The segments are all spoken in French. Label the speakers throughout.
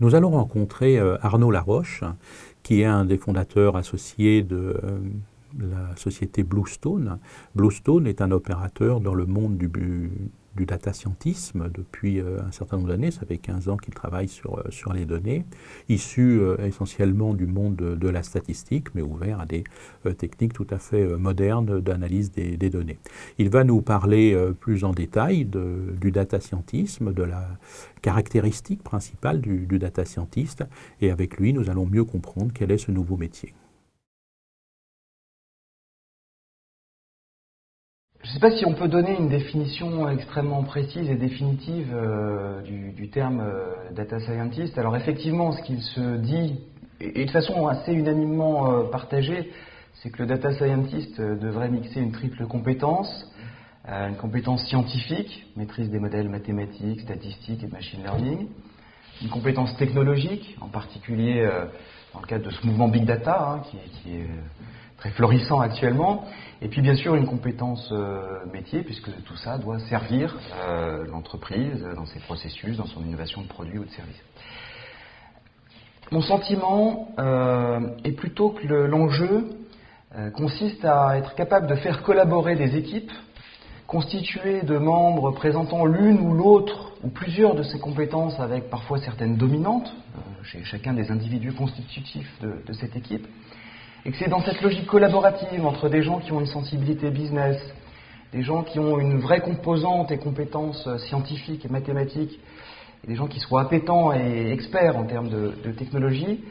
Speaker 1: Nous allons rencontrer Arnaud Laroche, qui est un des fondateurs associés de la société Bluestone. Bluestone est un opérateur dans le monde du data scientisme depuis un certain nombre d'années. Ça fait 15 ans qu'il travaille sur les données, issu essentiellement du monde de la statistique, mais ouvert à des techniques tout à fait modernes d'analyse des données. Il va nous parler plus en détail du data scientisme, de la caractéristique principale du data scientist, et avec lui, nous allons mieux comprendre quel est ce nouveau métier.
Speaker 2: Je ne sais pas si on peut donner une définition extrêmement précise et définitive du terme data scientist. Alors effectivement, ce qu'il se dit, et de façon assez unanimement partagée, c'est que le data scientist devrait mixer une triple compétence. Une compétence scientifique, maîtrise des modèles mathématiques, statistiques et de machine learning. Une compétence technologique, en particulier dans le cadre de ce mouvement Big Data, qui est très florissant actuellement. Et puis bien sûr une compétence métier, puisque tout ça doit servir l'entreprise dans ses processus, dans son innovation de produits ou de services. Mon sentiment est plutôt que l'enjeu consiste à être capable de faire collaborer des équipes constituées de membres présentant l'une ou l'autre ou plusieurs de ces compétences avec parfois certaines dominantes chez chacun des individus constitutifs de cette équipe. Et que c'est dans cette logique collaborative entre des gens qui ont une sensibilité business, des gens qui ont une vraie composante et compétences scientifiques et mathématiques, et des gens qui soient appétents et experts en termes de technologie,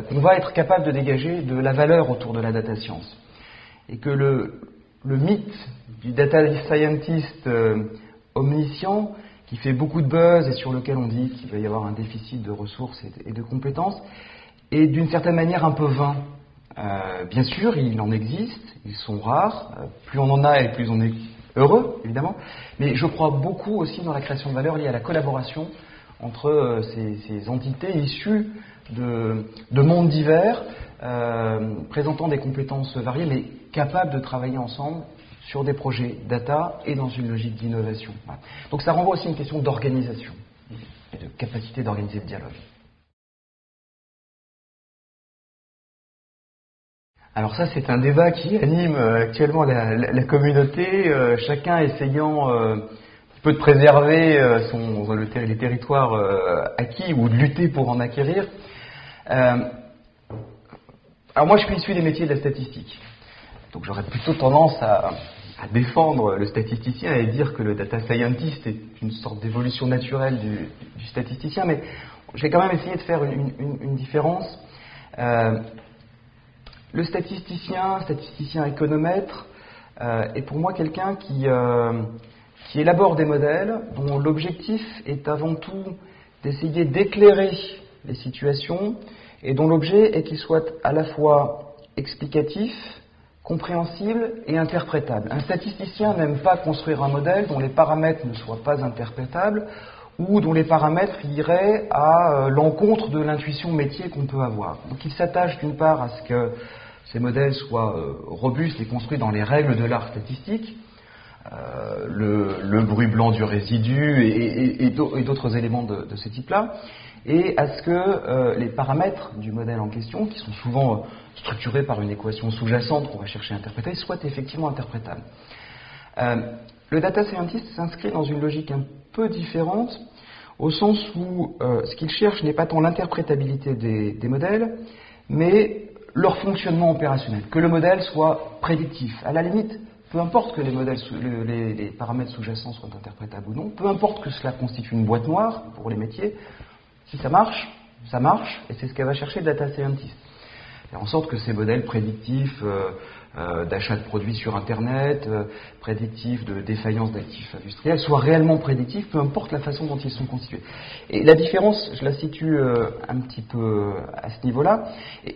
Speaker 2: qu'on va être capable de dégager de la valeur autour de la data science. Et que le mythe du data scientist omniscient, qui fait beaucoup de buzz et sur lequel on dit qu'il va y avoir un déficit de ressources et de compétences, est d'une certaine manière un peu vain. Bien sûr, il en existe, ils sont rares, plus on en a et plus on est heureux, évidemment, mais je crois beaucoup aussi dans la création de valeur liée à la collaboration entre ces entités issues de mondes divers, présentant des compétences variées, mais capables de travailler ensemble sur des projets data et dans une logique d'innovation. Voilà. Donc ça renvoie aussi à une question d'organisation et de capacité d'organiser le dialogue. Alors ça, c'est un débat qui anime actuellement la communauté, chacun essayant un peu de préserver les territoires acquis ou de lutter pour en acquérir. Alors moi, je suis issu des métiers de la statistique, donc j'aurais plutôt tendance à défendre le statisticien et dire que le data scientist est une sorte d'évolution naturelle du statisticien, mais je vais quand même essayer de faire une différence. Le statisticien économètre, est pour moi quelqu'un qui élabore des modèles dont l'objectif est avant tout d'essayer d'éclairer les situations et dont l'objet est qu'il soit à la fois explicatif, compréhensible et interprétable. Un statisticien n'aime pas construire un modèle dont les paramètres ne soient pas interprétables ou dont les paramètres iraient à l'encontre de l'intuition métier qu'on peut avoir. Donc il s'attache d'une part à ce que ces modèles soient robustes et construits dans les règles de l'art statistique, le bruit blanc du résidu et d'autres éléments de ce type-là, et à ce que les paramètres du modèle en question, qui sont souvent structurés par une équation sous-jacente qu'on va chercher à interpréter, soient effectivement interprétables. Le data scientist s'inscrit dans une logique un peu différente, au sens où ce qu'il cherche n'est pas tant l'interprétabilité des modèles, mais leur fonctionnement opérationnel, que le modèle soit prédictif. À la limite, peu importe que les paramètres sous-jacents soient interprétables ou non, peu importe que cela constitue une boîte noire pour les métiers, si ça marche, et c'est ce qu'elle va chercher le data scientist. Faire en sorte que ces modèles prédictifs d'achat de produits sur Internet, prédictifs de défaillance d'actifs industriels, soient réellement prédictifs, peu importe la façon dont ils sont constitués. Et la différence, je la situe un petit peu à ce niveau-là,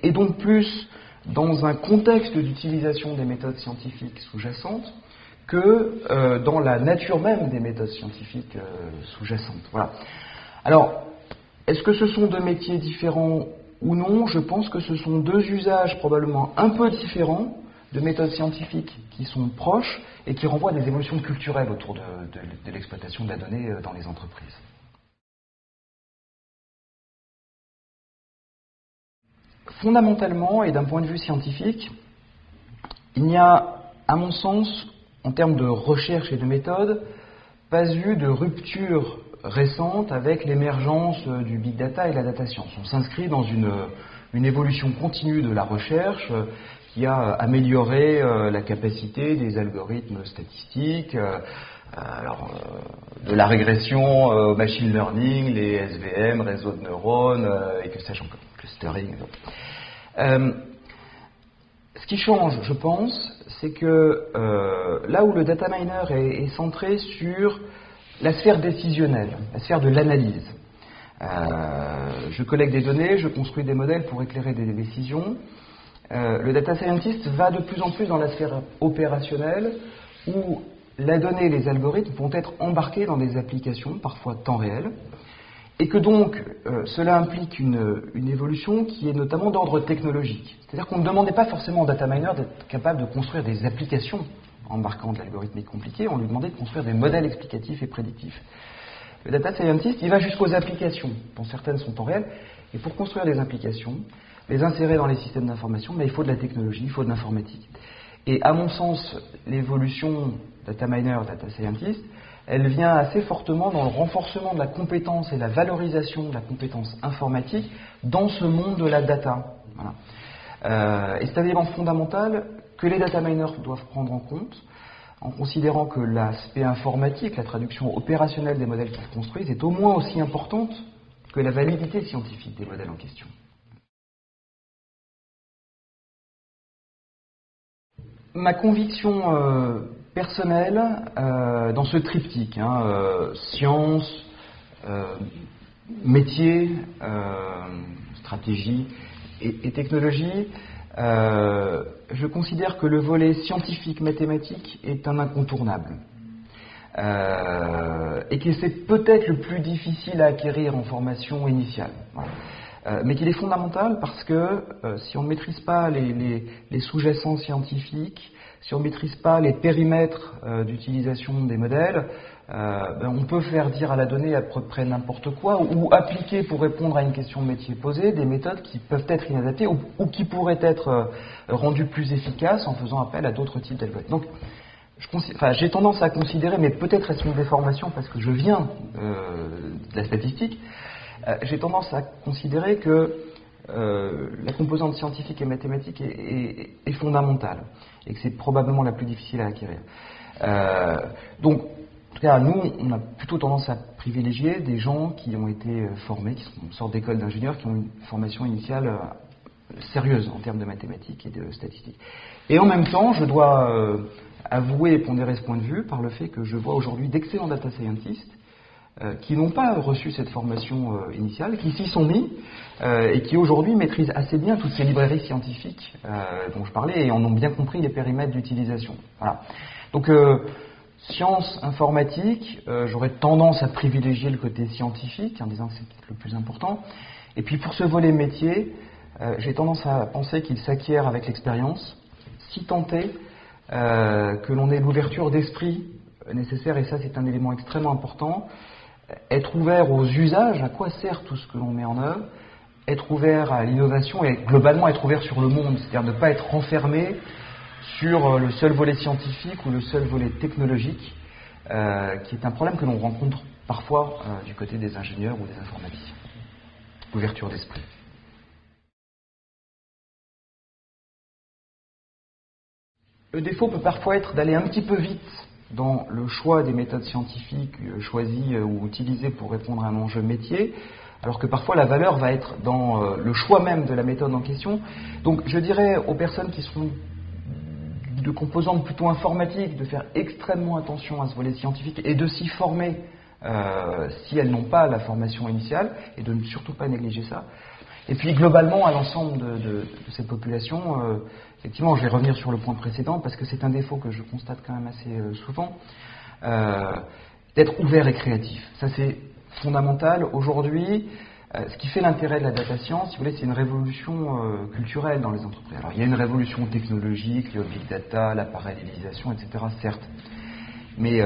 Speaker 2: et donc plus dans un contexte d'utilisation des méthodes scientifiques sous-jacentes que dans la nature même des méthodes scientifiques sous-jacentes. Voilà. Alors, est-ce que ce sont deux métiers différents ou non? Je pense que ce sont deux usages probablement un peu différents de méthodes scientifiques qui sont proches et qui renvoient à des évolutions culturelles autour de l'exploitation de la donnée dans les entreprises. Fondamentalement, et d'un point de vue scientifique, il n'y a, à mon sens, en termes de recherche et de méthode, pas eu de rupture récente avec l'émergence du big data et de la data science. On s'inscrit dans une évolution continue de la recherche qui a amélioré la capacité des algorithmes statistiques, de la régression au machine learning, les SVM, réseaux de neurones, et que sais-je encore, clustering. Ce qui change, je pense, c'est que là où le data miner est centré sur la sphère décisionnelle, la sphère de l'analyse. Je collecte des données, je construis des modèles pour éclairer des décisions. Le data scientist va de plus en plus dans la sphère opérationnelle où la donnée et les algorithmes vont être embarqués dans des applications, parfois temps réel, et que donc cela implique une évolution qui est notamment d'ordre technologique. C'est-à-dire qu'on ne demandait pas forcément au data miner d'être capable de construire des applications embarquant de l'algorithmique compliquée, on lui demandait de construire des modèles explicatifs et prédictifs. Le data scientist, il va jusqu'aux applications, dont certaines sont en réel, et pour construire des applications, les insérer dans les systèmes d'information, mais il faut de la technologie, il faut de l'informatique. Et à mon sens, l'évolution data miner, data scientist, elle vient assez fortement dans le renforcement de la compétence et la valorisation de la compétence informatique dans ce monde de la data. Voilà. Et c'est un élément fondamental que les data miners doivent prendre en compte, en considérant que l'aspect informatique, la traduction opérationnelle des modèles qu'ils construisent, est au moins aussi importante que la validité scientifique des modèles en question. Ma conviction personnelle dans ce triptyque, science, métier, stratégie et technologie, je considère que le volet scientifique mathématique est un incontournable et que c'est peut-être le plus difficile à acquérir en formation initiale. Voilà. Mais qu'il est fondamental parce que si on ne maîtrise pas les sous-jacents scientifiques, si on ne maîtrise pas les périmètres d'utilisation des modèles, on peut faire dire à la donnée à peu près n'importe quoi ou appliquer pour répondre à une question de métier posée des méthodes qui peuvent être inadaptées ou qui pourraient être rendues plus efficaces en faisant appel à d'autres types d'algorithmes. Donc, j'ai tendance à considérer, mais peut-être est-ce une déformation parce que je viens de la statistique, j'ai tendance à considérer que la composante scientifique et mathématique est fondamentale et que c'est probablement la plus difficile à acquérir. Donc, en tout cas, nous, on a plutôt tendance à privilégier des gens qui ont été formés, qui sont une sorte d'école d'ingénieurs, qui ont une formation initiale sérieuse en termes de mathématiques et de statistiques. Et en même temps, je dois avouer et pondérer ce point de vue par le fait que je vois aujourd'hui d'excellents data scientists qui n'ont pas reçu cette formation initiale, qui s'y sont mis et qui aujourd'hui maîtrisent assez bien toutes ces librairies scientifiques dont je parlais et en ont bien compris les périmètres d'utilisation. Voilà. Donc, sciences, informatique, j'aurais tendance à privilégier le côté scientifique en disant que c'est le plus important. Et puis pour ce volet métier, j'ai tendance à penser qu'il s'acquiert avec l'expérience, si tant est que l'on ait l'ouverture d'esprit nécessaire, et ça c'est un élément extrêmement important, être ouvert aux usages, à quoi sert tout ce que l'on met en œuvre, être ouvert à l'innovation et globalement être ouvert sur le monde, c'est-à-dire ne pas être renfermé sur le seul volet scientifique ou le seul volet technologique, qui est un problème que l'on rencontre parfois du côté des ingénieurs ou des informaticiens. Ouverture d'esprit. Le défaut peut parfois être d'aller un petit peu vite dans le choix des méthodes scientifiques choisies ou utilisées pour répondre à un enjeu métier, alors que parfois la valeur va être dans le choix même de la méthode en question. Donc je dirais aux personnes qui sont de composantes plutôt informatiques de faire extrêmement attention à ce volet scientifique et de s'y former si elles n'ont pas la formation initiale et de ne surtout pas négliger ça. Et puis globalement à l'ensemble de cette population, effectivement je vais revenir sur le point précédent parce que c'est un défaut que je constate quand même assez souvent, d'être ouvert et créatif. Ça c'est fondamental. Aujourd'hui, ce qui fait l'intérêt de la data science, si vous voulez, c'est une révolution culturelle dans les entreprises. Alors il y a une révolution technologique, le big data, la parallélisation, etc. certes. Mais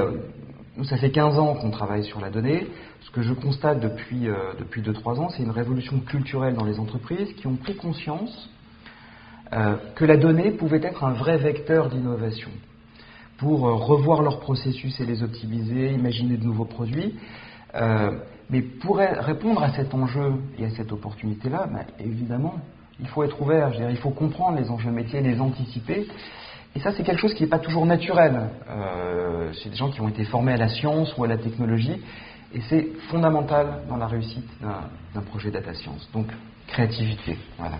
Speaker 2: nous, ça fait 15 ans qu'on travaille sur la donnée. Ce que je constate depuis 2-3 ans, c'est une révolution culturelle dans les entreprises qui ont pris conscience que la donnée pouvait être un vrai vecteur d'innovation pour revoir leurs processus et les optimiser, imaginer de nouveaux produits. Mais pour répondre à cet enjeu et à cette opportunité-là, évidemment, il faut être ouvert. Je veux dire, il faut comprendre les enjeux métiers, les anticiper. Et ça, c'est quelque chose qui n'est pas toujours naturel. C'est des gens qui ont été formés à la science ou à la technologie. Et c'est fondamental dans la réussite d'un projet data science. Donc, créativité. Voilà.